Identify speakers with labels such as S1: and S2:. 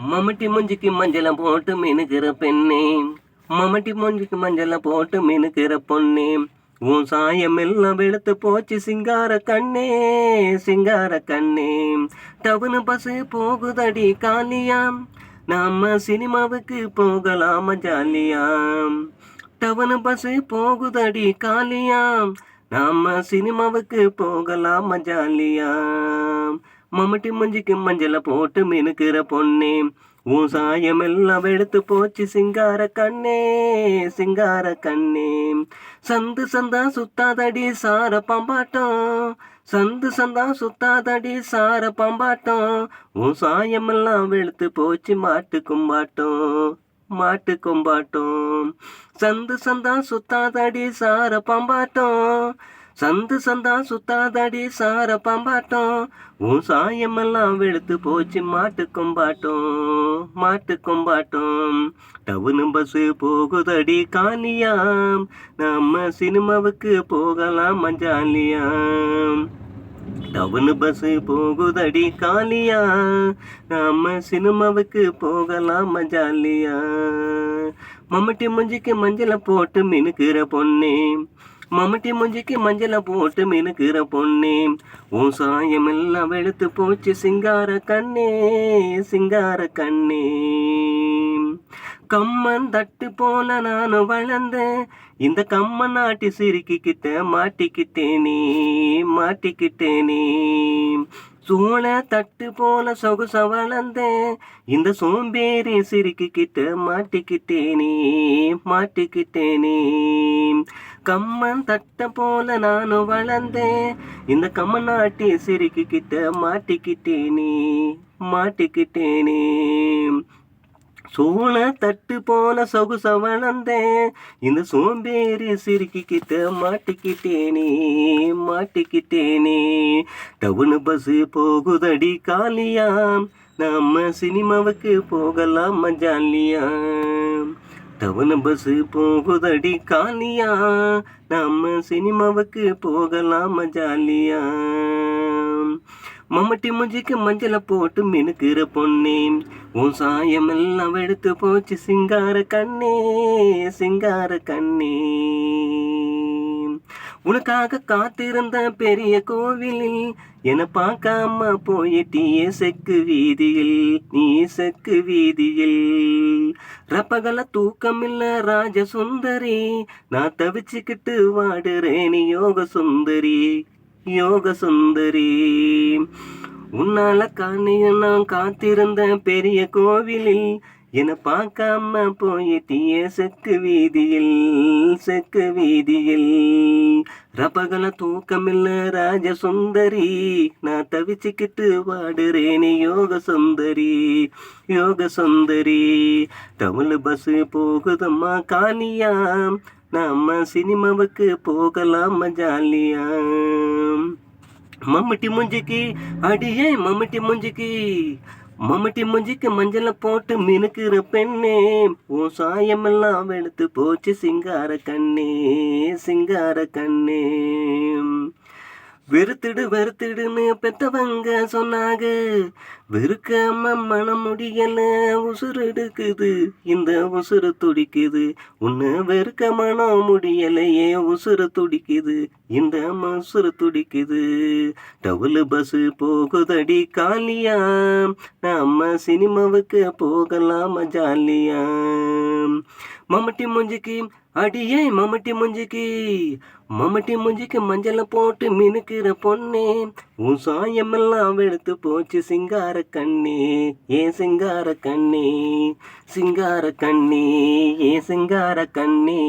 S1: மம்முட்டி மூஞ்சிக்கு மஞ்சளை போட்டு மினுக்கிற பெண்ணே, மம்முட்டி மூஞ்சிக்கு மஞ்சளை போட்டு மினுக்கிற பொண்ணே, உன் சாயம் எல்லாம் வெளுத்து போச்சு சிங்கார கண்ணே, சிங்கார கண்ணே. டவுனு பஸ் போகுதடி காலியாம், நாம சினிமாவுக்கு போகலாம ஜாலியாம். டவுனு பஸ் போகுதடி காலியாம், நாம சினிமாவுக்கு போகலாம ஜாலியாம். மம்முட்டி மூஞ்சிக்கு மஞ்சளை போட்டு மினுக்கிற பொண்ணே, உன் சாயம் எல்லாம் எடுத்து போச்சு சிங்கார கண்ணே, சிங்கார கண்ணே. சந்து சந்தா சுத்தாதடி சார பம்பாட்டம், சந்து சந்தா சுத்தாதடி சார பம்பாட்டம், உன் சாயம் எல்லாம் வெளுத்து போச்சு மாட்டு கும்பாட்டம், மாட்டு கொம்பாட்டம். சந்து சந்தா சுத்தாதடி சார பம்பாட்டம், சந்து சந்தா சுத்தாதடி சார பம்பாட்டம், உன் சாயமெல்லாம் வெளுத்து போச்சு மாட்டு கொம்பாட்டம், மாட்டு கொம்பாட்டம். டவுனு பஸ் போகுதடி காலியாம், நம்ம சினிமாவுக்கு போகலாம் மஞ்சாலியாம். டவுனு பஸ் போகுதடி காலியா, நாம சினிமாவுக்கு போகலாம் மஜாலியா. மம்முட்டி மூஞ்சிக்கு மஞ்சளை போட்டு மினுக்கிற பொண்ணே, மம்முட்டி மூஞ்சிக்கு மஞ்சளை போட்டு மினுக்கிற பொண்ணே, உன் சாயம் எல்லாம் வெளுத்து போச்சு சிங்கார கண்ணே, சிங்கார கண்ணே. கம்மன் தட்டு போல நானும் வளர்ந்தேன், இந்த கம்மன் நாட்டி சிரிக்கிட்ட மாட்டிக்கிட்டேனே, மாட்டிக்கிட்டேனே. சோழ தட்டு போல சொகுச வளர்ந்தேன், இந்த சோம்பேறி சிரிக்கிட்ட மாட்டிக்கிட்டேனே, மாட்டிக்கிட்டேனே. கம்மன் தட்ட போல நானும் வளர்ந்தேன், இந்த கம்மன் நாட்டி சிரிக்கிட்ட மாட்டிக்கிட்டேனே, மாட்டிக்கிட்டேனே. சோழ தட்டு போல சொகுச வளர்ந்தேன், இந்த சோம்பேறி சிரிக்கிட்ட மாட்டிக்கிட்டேனே, மாட்டிக்கிட்டேனே. டவுனு பஸ் போகுதடி காலியாம், நம்ம சினிமாவுக்கு போகலாம் ஜாலியாம். டவுனு பஸ் போகுதடி காலியா, நம்ம சினிமாவுக்கு போகலாம் ஜாலியாம். மம்முட்டி மூஞ்சிக்கு மஞ்சளை போட்டு மினுக்கிற பொண்ணே, உன் சாயம் எல்லாம் எடுத்து போச்சு சிங்கார கண்ணே, சிங்கார கண்ணே. உனக்காக காத்திருந்த பெரிய கோவிலில் என பார்க்காம போயிட்டியே செக்கு வீதியில், நீ செக்கு வீதியில். ரப்பகல தூக்கமில்ல ராஜ சுந்தரி, நான் தவிச்சுக்கிட்டு வாடுறேன் யோக சுந்தரி, யோக சுந்தரி. உன்னால காணிய நான் காத்திருந்த பெரிய கோவிலில் என பார்க்காம போயிட்டியே செக்கு வீதியில், செக்கு வீதியில். ரப்பகல தூக்கமில்ல ராஜ சுந்தரி, நான் தவிச்சுக்கிட்டு வாடுறேன் யோக சுந்தரி, யோக சுந்தரி. டவுனு பஸ் போகுதம்மா காலியாம், நம்ம சினிமாவுக்கு போகலாம் ஜாலியாம். மம்முட்டி மூஞ்சிக்கு அடியே மம்முட்டி மூஞ்சிக்கு, மம்முட்டி மூஞ்சிக்கு மஞ்சளை போட்டு மினுக்கிற பெண்ணே, உன் சாயமெல்லாம் வெளுத்து போச்சு சிங்கார கண்ணே, சிங்கார கண்ணே. வெறுத்துடு வெறுத்துடுன்னு பெத்தவங்க சொன்னாங்க, வெறுக்காம மனம் முடியல உசுறு எடுக்குது, இந்த உசுறு துடிக்குது. உன்னை வெறுக்க மனம் முடியலையே உசுறு துடிக்குது, இந்த உசுறு துடிக்குது. டவுலு பஸ் போகுதடி காலியாம், நம்ம சினிமாவுக்கு போகலாம் ஜாலியாம். மம்முட்டி மூஞ்சிக்கு அடியே மம்முட்டி மூஞ்சிக்கு, மம்முட்டி மூஞ்சிக்கு மஞ்சளை போட்டு மினுக்கிற பொண்ணே, உன் சாயமெல்லாம் வெளுத்து போச்சு சிங்கார கண்ணே, ஏ சிங்கார கண்ணே, சிங்கார கண்ணே, ஏ சிங்கார கண்ணே.